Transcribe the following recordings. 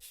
So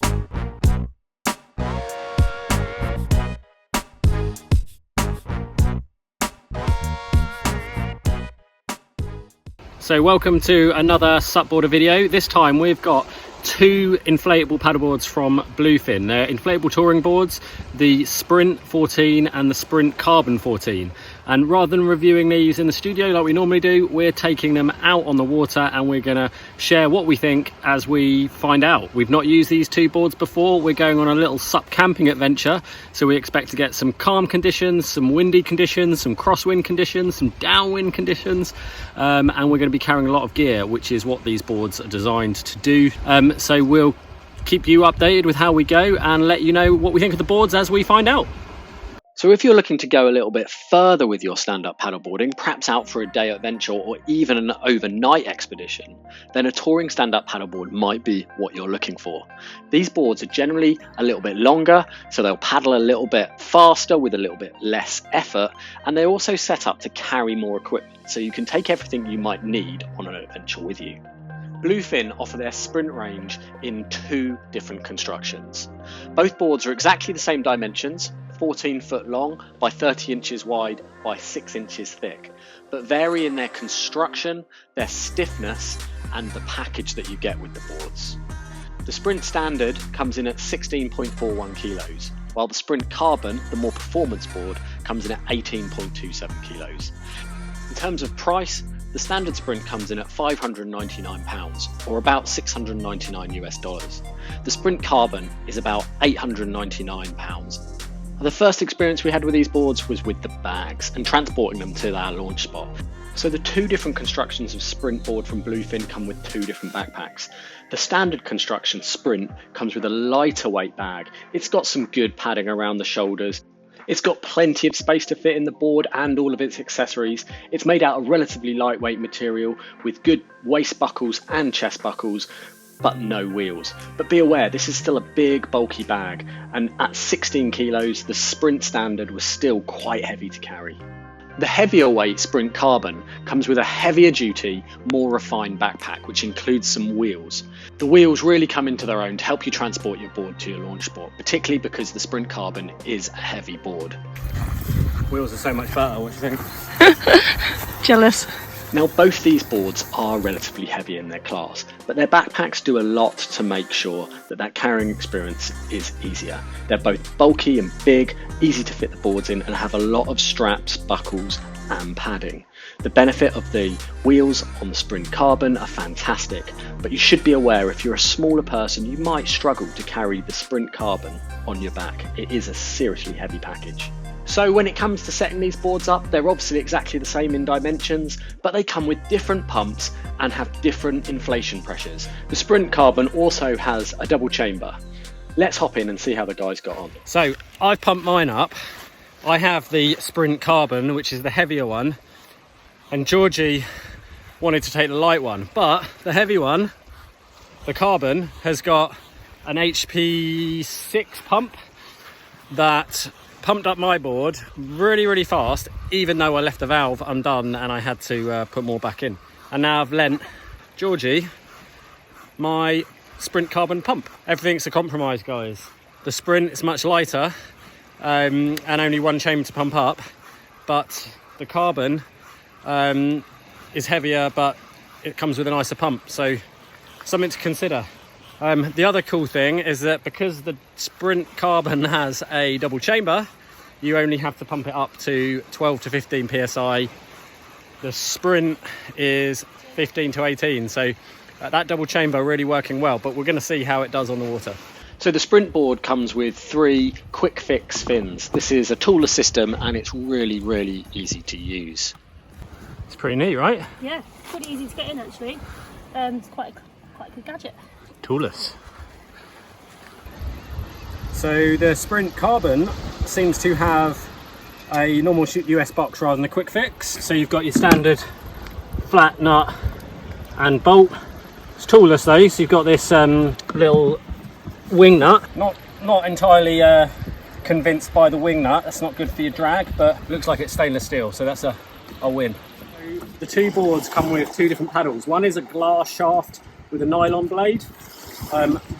welcome to another SUPboarder video. This time we've got two inflatable paddleboards from Bluefin. They're inflatable touring boards, the Sprint 14 and the Sprint Carbon 14. And rather than reviewing these in the studio like we normally do, we're taking them out on the water and we're going to share what we think as we find out. We've not used these two boards before. We're going on a little SUP camping adventure, so we expect to get some calm conditions, some windy conditions, some crosswind conditions, some downwind conditions, and we're going to be carrying a lot of gear, which is what these boards are designed to do. So we'll keep you updated with how we go and let you know what we think of the boards as we find out. So if you're looking to go a little bit further with your stand-up paddleboarding, perhaps out for a day adventure or even an overnight expedition, then a touring stand-up paddleboard might be what you're looking for. These boards are generally a little bit longer, so they'll paddle a little bit faster with a little bit less effort, and they're also set up to carry more equipment, so you can take everything you might need on an adventure with you. Bluefin offer their Sprint range in two different constructions. Both boards are exactly the same dimensions, 14 foot long by 30 inches wide by 6 inches thick, but vary in their construction, their stiffness and the package that you get with the boards. The Sprint Standard comes in at 16.41 kilos, while the Sprint Carbon, the more performance board, comes in at 18.27 kilos. In terms of price, the Standard Sprint comes in at £599, or about $699 US. The Sprint Carbon is about £899. The first experience we had with these boards was with the bags and transporting them to our launch spot. So the two different constructions of Sprint board from Bluefin come with two different backpacks. The standard construction Sprint comes with a lighter weight bag. It's got some good padding around the shoulders. It's got plenty of space to fit in the board and all of its accessories. It's made out of relatively lightweight material with good waist buckles and chest buckles, but no wheels. But be aware, this is still a big bulky bag, and at 16 kilos the Sprint Standard was still quite heavy to carry. The heavier weight Sprint Carbon comes with a heavier duty, more refined backpack which includes some wheels. The wheels really come into their own to help you transport your board to your launch spot, particularly because the Sprint Carbon is a heavy board. Wheels are so much better, what do you think? Jealous. Now both these boards are relatively heavy in their class, but their backpacks do a lot to make sure that that carrying experience is easier. They're both bulky and big, easy to fit the boards in, and have a lot of straps, buckles and padding. The benefit of the wheels on the Sprint Carbon are fantastic, but you should be aware if you're a smaller person you might struggle to carry the Sprint Carbon on your back. It is a seriously heavy package. So when it comes to setting these boards up, they're obviously exactly the same in dimensions, but they come with different pumps and have different inflation pressures. The Sprint Carbon also has a double chamber. Let's hop in and see how the guys got on. So I've pumped mine up. I have the Sprint Carbon, which is the heavier one, and Georgie wanted to take the light one, but the heavy one, the Carbon, has got an HP 6 pump that pumped up my board really fast, even though I left the valve undone and I had to put more back in. And now I've lent Georgie my Sprint Carbon pump. Everything's a compromise, guys. The Sprint is much lighter and only one chamber to pump up, but the Carbon is heavier, but it comes with a nicer pump, so something to consider. The other cool thing is that because the Sprint Carbon has a double chamber, you only have to pump it up to 12 to 15 psi. The Sprint is 15 to 18, so that double chamber really working well, but we're going to see how it does on the water. So the Sprint board comes with 3 quick fix fins. This is a toolless system and it's really easy to use. It's pretty neat, right? Yeah, pretty easy to get in actually. It's quite a good gadget. Toolless. So the Sprint Carbon seems to have a normal US box rather than a quick fix. So you've got your standard flat nut and bolt. It's toolless though, so you've got this little wing nut. Not entirely convinced by the wing nut. That's not good for your drag, but looks like it's stainless steel, so that's a win. The two boards come with 2 different paddles. One is a glass shaft with a nylon blade,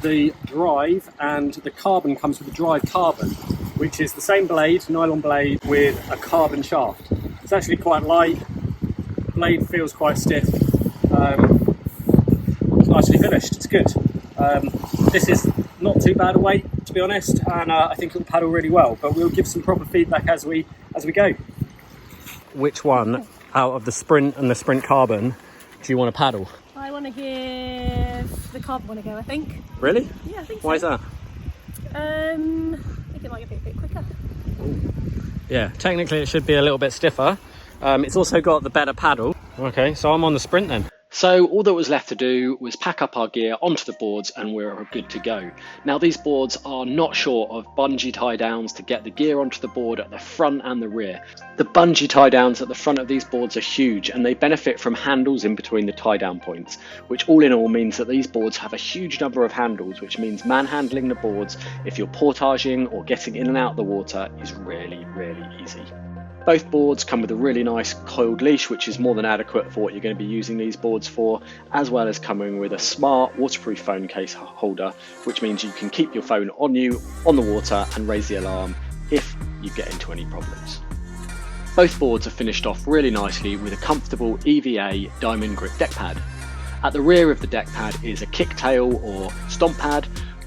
the drive, and the carbon comes with the drive carbon, which is the same blade, nylon blade, with a carbon shaft. It's actually quite light, the blade feels quite stiff, it's nicely finished, it's good. This is not too bad a weight, to be honest, and I think it will paddle really well, but we'll give some proper feedback as we go. Which one out of the Sprint and the Sprint Carbon do you want to paddle? I want to give the carbon one a go, I think. Really? Yeah, I think so. Why is that? I think it might be a bit quicker. Ooh. Yeah, technically it should be a little bit stiffer. It's also got the better paddle. Okay, so I'm on the Sprint then. So all that was left to do was pack up our gear onto the boards and we're good to go. Now these boards are not short of bungee tie downs to get the gear onto the board at the front and the rear. The bungee tie downs at the front of these boards are huge and they benefit from handles in between the tie down points, which all in all means that these boards have a huge number of handles, which means manhandling the boards if you're portaging or getting in and out of the water is really, really easy. Both boards come with a really nice coiled leash, which is more than adequate for what you're going to be using these boards for, as well as coming with a smart waterproof phone case holder, which means you can keep your phone on you on the water and raise the alarm if you get into any problems. Both boards are finished off really nicely with a comfortable EVA diamond grip deck pad. At the rear of the deck pad is a kicktail or stomp pad.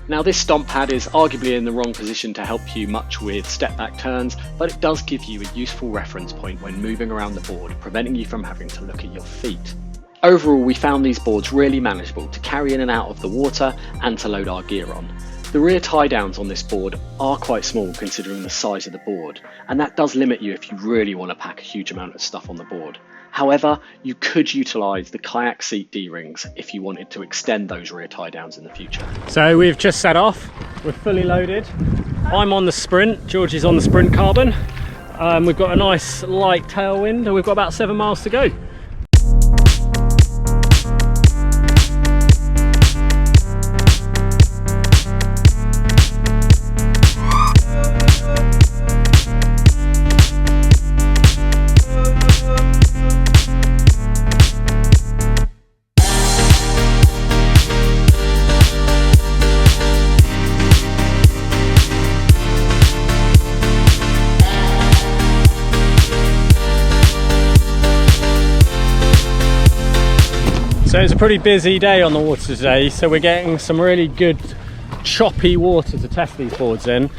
Now this stomp pad is arguably in the wrong position to help you much with step back turns, but it does give you a useful reference point when moving around the board, preventing you from having to look at your feet. Overall, we found these boards really manageable to carry in and out of the water and to load our gear on. The rear tie downs on this board are quite small considering the size of the board, and that does limit you if you really want to pack a huge amount of stuff on the board. However, you could utilise the kayak seat D-rings if you wanted to extend those rear tie downs in the future. So we've just set off, we're fully loaded. I'm on the Sprint, Georgie's on the Sprint Carbon. We've got a nice light tailwind and we've got about 7 miles to go. So it's a pretty busy day on the water today, so we're getting some really good choppy water to test these boards in.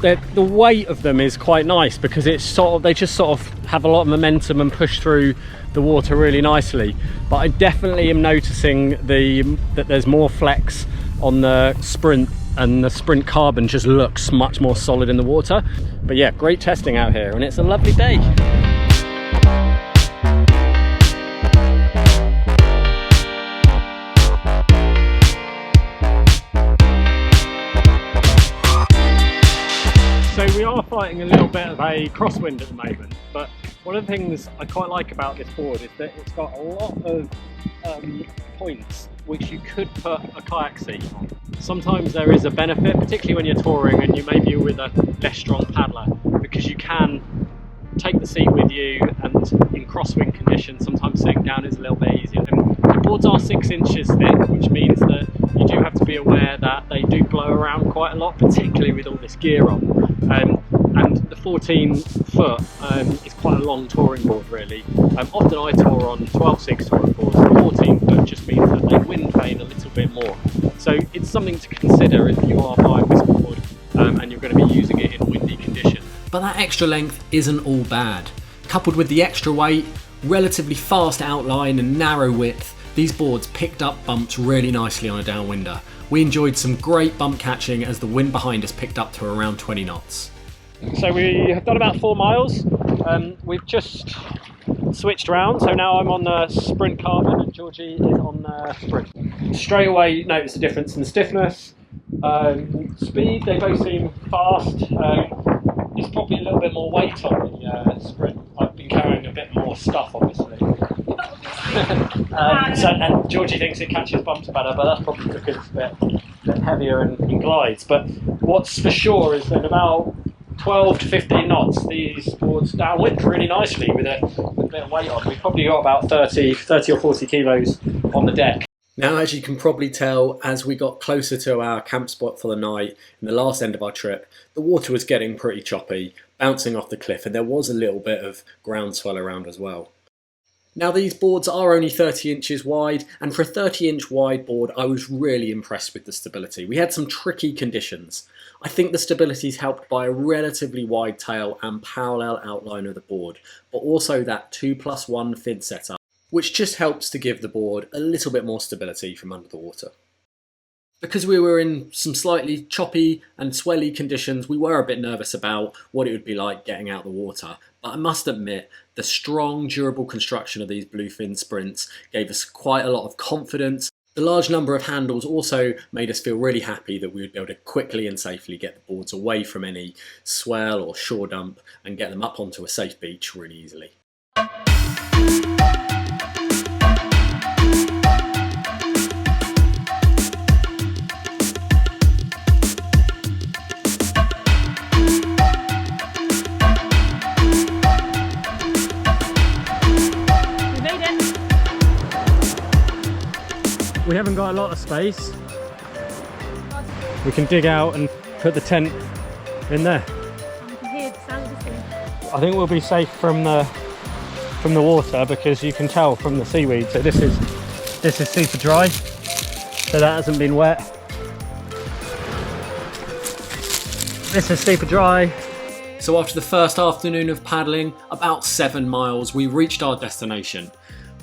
The weight of them is quite nice because it's they just sort of have a lot of momentum and push through the water really nicely. But I definitely am noticing that there's more flex on the Sprint, and the Sprint Carbon just looks much more solid in the water. But yeah, great testing out here and it's a lovely day. So we are fighting a little bit of a crosswind at the moment, but one of the things I quite like about this board is that it's got a lot of points which you could put a kayak seat on. Sometimes there is a benefit, particularly when you're touring and you maybe with a less strong paddler, because you can take the seat with you, and in crosswind conditions sometimes sitting down is a little bit easier. And the boards are 6 inches thick, which means that you do have to be aware that they do blow around quite a lot, particularly with all this gear on. And the 14 foot is quite a long touring board really. Often I tour on 12.6 touring boards, and 14 foot just means that they wind vane a little bit more. So it's something to consider if you are buying this board and you're going to be using it in windy conditions. But that extra length isn't all bad. Coupled with the extra weight, relatively fast outline and narrow width, these boards picked up bumps really nicely on a downwinder. We enjoyed some great bump catching as the wind behind us picked up to around 20 knots. So we have done about 4 miles. We've just switched around, so now I'm on the Sprint Carbon and Georgie is on the Sprint. Straight away you notice the difference in the stiffness. Speed, they both seem fast. There's probably a little bit more weight on the Sprint. I've been carrying a bit more stuff obviously. And Georgie thinks it catches bumps better, but that's probably because it's a bit heavier and glides. But what's for sure is that about 12 to 15 knots, these boards downwind really nicely with a bit of weight on. We've probably got about 30 or 40 kilos on the deck. Now, as you can probably tell, as we got closer to our camp spot for the night in the last end of our trip, the water was getting pretty choppy, bouncing off the cliff, and there was a little bit of groundswell around as well. Now, these boards are only 30 inches wide, and for a 30-inch wide board, I was really impressed with the stability. We had some tricky conditions. I think the stability is helped by a relatively wide tail and parallel outline of the board, but also that 2+1 fin setup, which just helps to give the board a little bit more stability from under the water. Because we were in some slightly choppy and swelly conditions, we were a bit nervous about what it would be like getting out the water. But I must admit, the strong, durable construction of these Bluefin Sprints gave us quite a lot of confidence. The large number of handles also made us feel really happy that we would be able to quickly and safely get the boards away from any swell or shore dump and get them up onto a safe beach really easily. We haven't got a lot of space. We can dig out and put the tent in there. You can hear the sound of the thing. I think we'll be safe from the water because you can tell from the seaweed. So this is super dry, so that hasn't been wet. This is super dry. So after the first afternoon of paddling, about 7 miles, we reached our destination.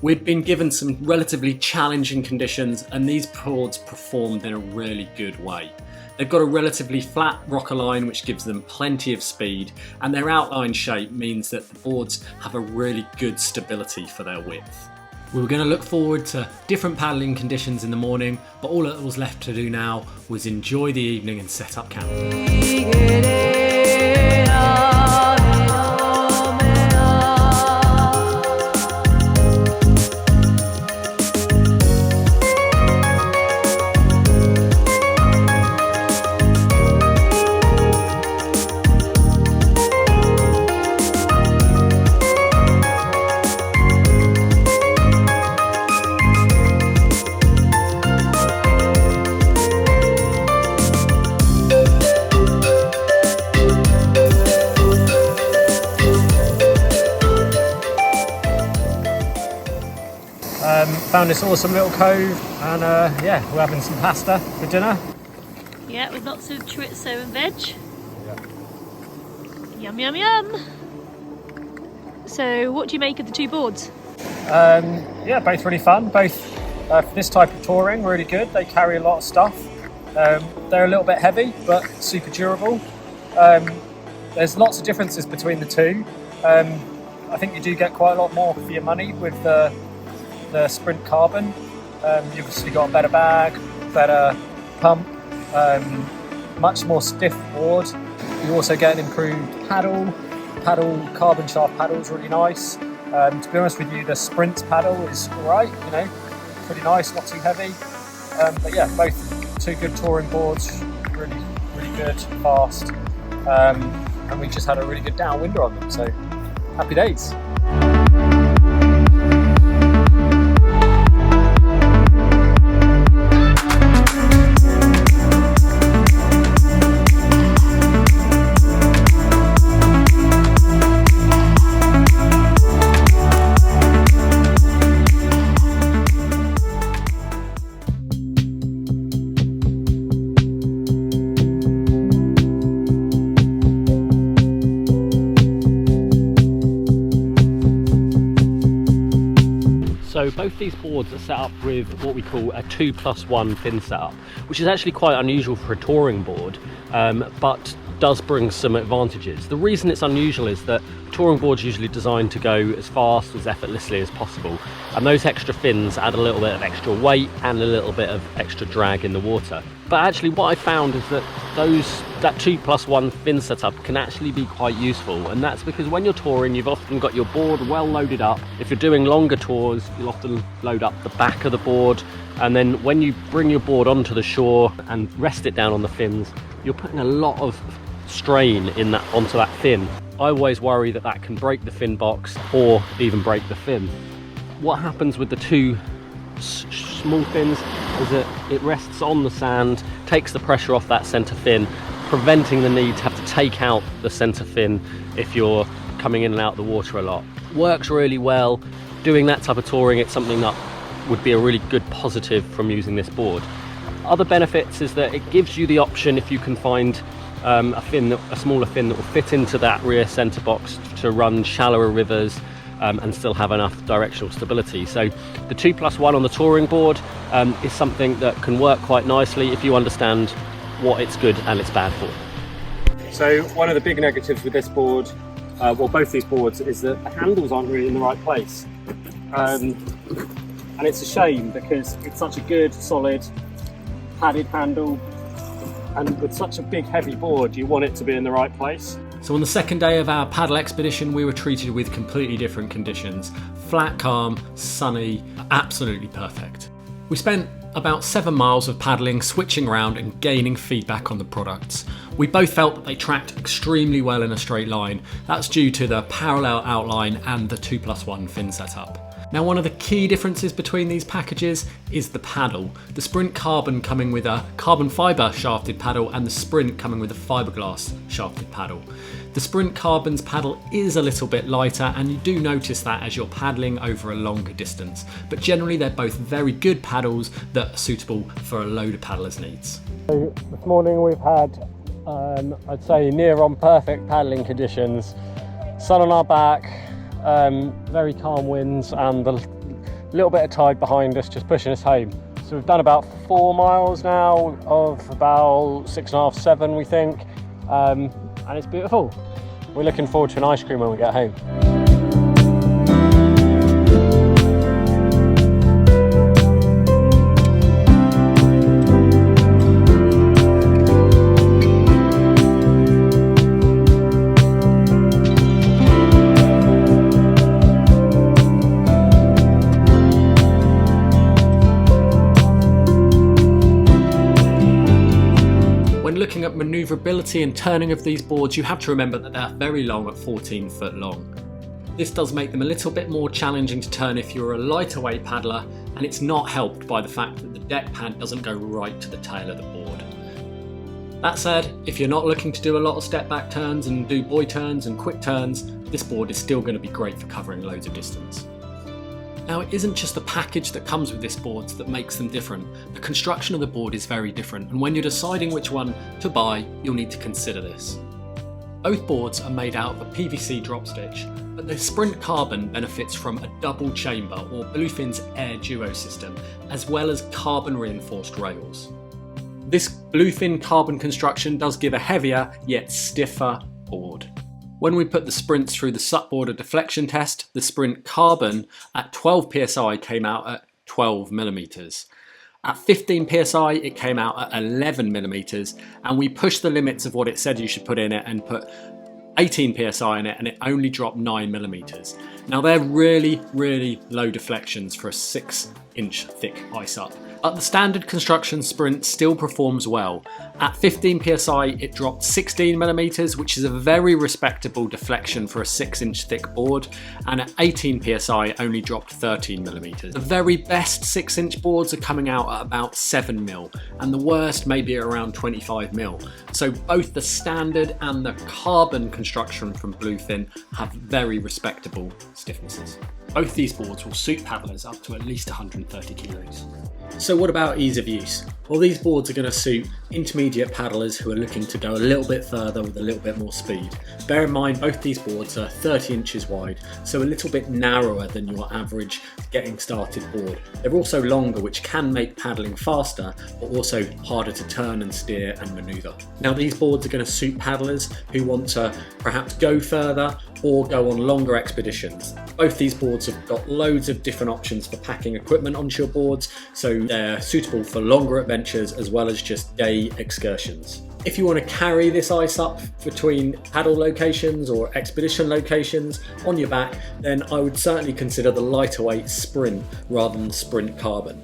We'd been given some relatively challenging conditions, and these boards performed in a really good way. They've got a relatively flat rocker line which gives them plenty of speed, and their outline shape means that the boards have a really good stability for their width. We were going to look forward to different paddling conditions in the morning, but all that was left to do now was enjoy the evening and set up camp. Found this awesome little cove, and yeah, we're having some pasta for dinner. Yeah, with lots of chorizo and veg. Yeah. Yum, yum, yum. So, what do you make of the two boards? Yeah, both really fun. Both for this type of touring, really good. They carry a lot of stuff. They're a little bit heavy, but super durable. There's lots of differences between the two. I think you do get quite a lot more for your money with the Sprint Carbon. You've obviously got a better bag, better pump, much more stiff board. You also get an improved paddle. Carbon shaft paddle is really nice. To be honest with you, the Sprint paddle is alright, you know, pretty nice, not too heavy. But yeah, both two good touring boards, really good, fast. And we just had a really good downwinder on them, so happy days. So both these boards are set up with what we call a 2+1 fin setup, which is actually quite unusual for a touring board, but does bring some advantages. The reason it's unusual is that touring boards are usually designed to go as fast, as effortlessly as possible, and those extra fins add a little bit of extra weight and a little bit of extra drag in the water. But actually what I found is that that 2+1 fin setup can actually be quite useful, and that's because when you're touring, you've often got your board well loaded up. If you're doing longer tours, you'll often load up the back of the board, and then when you bring your board onto the shore and rest it down on the fins, you're putting a lot of strain onto that fin. I always worry that that can break the fin box or even break the fin. What happens with the two small fins is that it rests on the sand, takes the pressure off that centre fin, preventing the need to have to take out the centre fin if you're coming in and out of the water a lot. Works really well. Doing that type of touring, it's something that would be a really good positive from using this board. Other benefits is that it gives you the option, if you can find a smaller fin that will fit into that rear centre box, to run shallower rivers and still have enough directional stability. So the 2+1 on the touring board is something that can work quite nicely if you understand what it's good and it's bad for. So one of the big negatives with this board, well, both these boards, is that the handles aren't really in the right place. And it's a shame because it's such a good, solid, padded handle, and with such a big, heavy board, you want it to be in the right place. So on the second day of our paddle expedition, we were treated with completely different conditions. Flat, calm, sunny, absolutely perfect. We spent about 7 miles of paddling, switching around and gaining feedback on the products. We both felt that they tracked extremely well in a straight line. That's due to the parallel outline and the 2+1 fin setup. Now, one of the key differences between these packages is the paddle. The Sprint Carbon coming with a carbon fibre shafted paddle and the Sprint coming with a fiberglass shafted paddle. The Sprint Carbon's paddle is a little bit lighter, and you do notice that as you're paddling over a longer distance, but generally they're both very good paddles that are suitable for a load of paddlers' needs. So this morning we've had, I'd say, near on perfect paddling conditions. Sun on our back, very calm winds, and a little bit of tide behind us just pushing us home. So we've done about 4 miles now of about 6.5, 7 we think, and it's beautiful. We're looking forward to an ice cream when we get home. Looking at manoeuvrability and turning of these boards, you have to remember that they're very long at 14 foot long. This does make them a little bit more challenging to turn if you're a lighter weight paddler, and it's not helped by the fact that the deck pad doesn't go right to the tail of the board. That said, if you're not looking to do a lot of step back turns and do buoy turns and quick turns, this board is still going to be great for covering loads of distance. Now, it isn't just the package that comes with this board that makes them different. The construction of the board is very different, and when you're deciding which one to buy, you'll need to consider this. Both boards are made out of a PVC drop stitch, but the Sprint Carbon benefits from a double chamber or Bluefin's Air Duo system, as well as carbon reinforced rails. This Bluefin Carbon construction does give a heavier yet stiffer board. When we put the Sprints through the SUPboarder Deflection Test, the Sprint Carbon at 12 psi came out at 12mm. At 15 psi it came out at 11mm, and we pushed the limits of what it said you should put in it and put 18 psi in it, and it only dropped 9mm. Now they're really, really low deflections for a 6-inch thick ice up. But the standard construction Sprint still performs well. At 15 psi it dropped 16mm, which is a very respectable deflection for a 6-inch thick board, and at 18 psi only dropped 13mm. The very best 6-inch boards are coming out at about 7mm, and the worst maybe around 25mm. So both the standard and the carbon construction from Bluefin have very respectable stiffnesses. Both these boards will suit paddlers up to at least 130 kilos. So what about ease of use? Well, these boards are going to suit intermediate paddlers who are looking to go a little bit further with a little bit more speed. Bear in mind both these boards are 30 inches wide, so a little bit narrower than your average getting started board. They're also longer, which can make paddling faster, but also harder to turn and steer and manoeuvre. Now these boards are going to suit paddlers who want to perhaps go further or go on longer expeditions. Both these boards have got loads of different options for packing equipment onto your boards, so they're suitable for longer adventures as well as just day excursions. If you want to carry this ice up between paddle locations or expedition locations on your back, then I would certainly consider the lighter weight Sprint rather than the Sprint Carbon.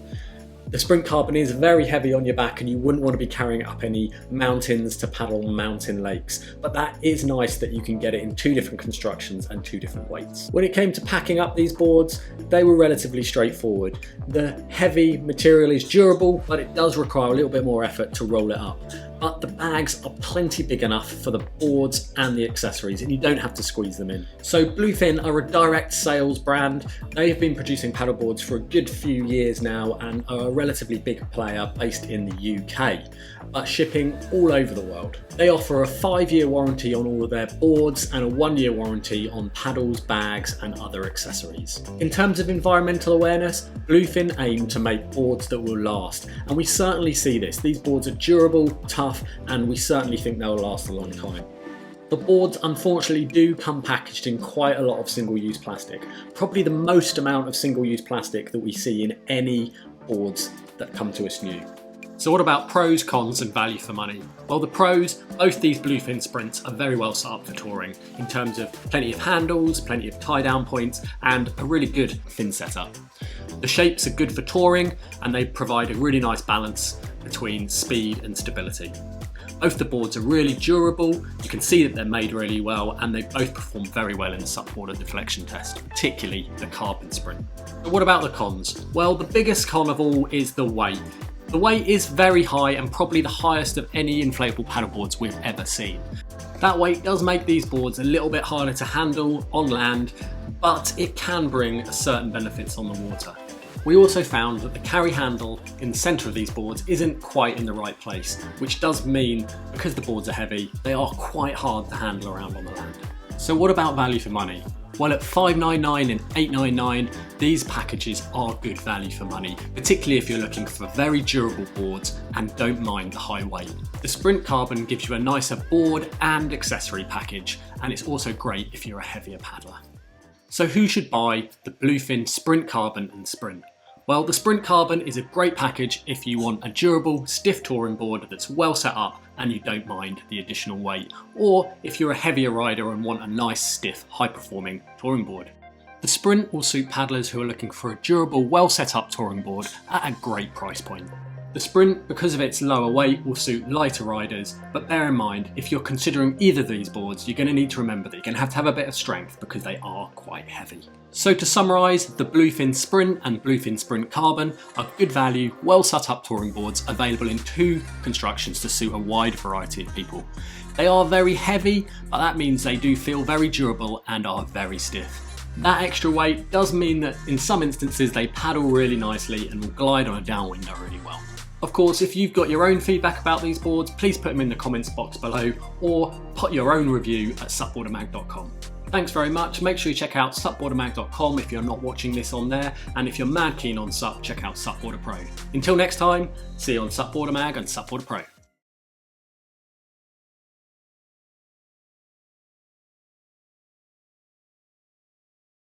The Sprint Carbon is very heavy on your back and you wouldn't want to be carrying it up any mountains to paddle mountain lakes, but that is nice that you can get it in 2 different constructions and 2 different weights. When it came to packing up these boards, they were relatively straightforward. The heavy material is durable, but it does require a little bit more effort to roll it up. But the bags are plenty big enough for the boards and the accessories, and you don't have to squeeze them in. So Bluefin are a direct sales brand. They have been producing paddleboards for a good few years now and are a relatively big player based in the UK, but shipping all over the world. They offer a 5-year warranty on all of their boards and a 1-year warranty on paddles, bags and other accessories. In terms of environmental awareness, Bluefin aim to make boards that will last, and we certainly see this. These boards are durable, tough, and we certainly think they'll last a long time. The boards unfortunately do come packaged in quite a lot of single-use plastic, probably the most amount of single-use plastic that we see in any boards that come to us new. So what about pros, cons and value for money? Well, the pros, both these Bluefin Sprints are very well set up for touring in terms of plenty of handles, plenty of tie down points and a really good fin setup. The shapes are good for touring and they provide a really nice balance between speed and stability. Both the boards are really durable, you can see that they're made really well and they both perform very well in the SUPboarder deflection test, particularly the Carbon Sprint. But what about the cons? Well, the biggest con of all is the weight. The weight is very high and probably the highest of any inflatable paddleboards we've ever seen. That weight does make these boards a little bit harder to handle on land, but it can bring certain benefits on the water. We also found that the carry handle in the centre of these boards isn't quite in the right place, which does mean, because the boards are heavy, they are quite hard to handle around on the land. So what about value for money? Well, at $599 and $899, these packages are good value for money, particularly if you're looking for very durable boards and don't mind the high weight. The Sprint Carbon gives you a nicer board and accessory package, and it's also great if you're a heavier paddler. So who should buy the Bluefin Sprint Carbon and Sprint? Well, the Sprint Carbon is a great package if you want a durable, stiff touring board that's well set up and you don't mind the additional weight, or if you're a heavier rider and want a nice, stiff, high-performing touring board. The Sprint will suit paddlers who are looking for a durable, well set up touring board at a great price point. The Sprint, because of its lower weight, will suit lighter riders, but bear in mind, if you're considering either of these boards, you're going to need to remember that you're going to have a bit of strength because they are quite heavy. So to summarise, the Bluefin Sprint and Bluefin Sprint Carbon are good value, well set up touring boards available in 2 constructions to suit a wide variety of people. They are very heavy, but that means they do feel very durable and are very stiff. That extra weight does mean that in some instances they paddle really nicely and will glide on a downwinder really well. Of course, if you've got your own feedback about these boards, please put them in the comments box below or put your own review at SUPboardermag.com. Thanks very much. Make sure you check out SUPboardermag.com if you're not watching this on there, and if you're mad keen on SUP, check out SUPboarder Pro. Until next time, see you on SUPboarder Mag and SUPboarder Pro.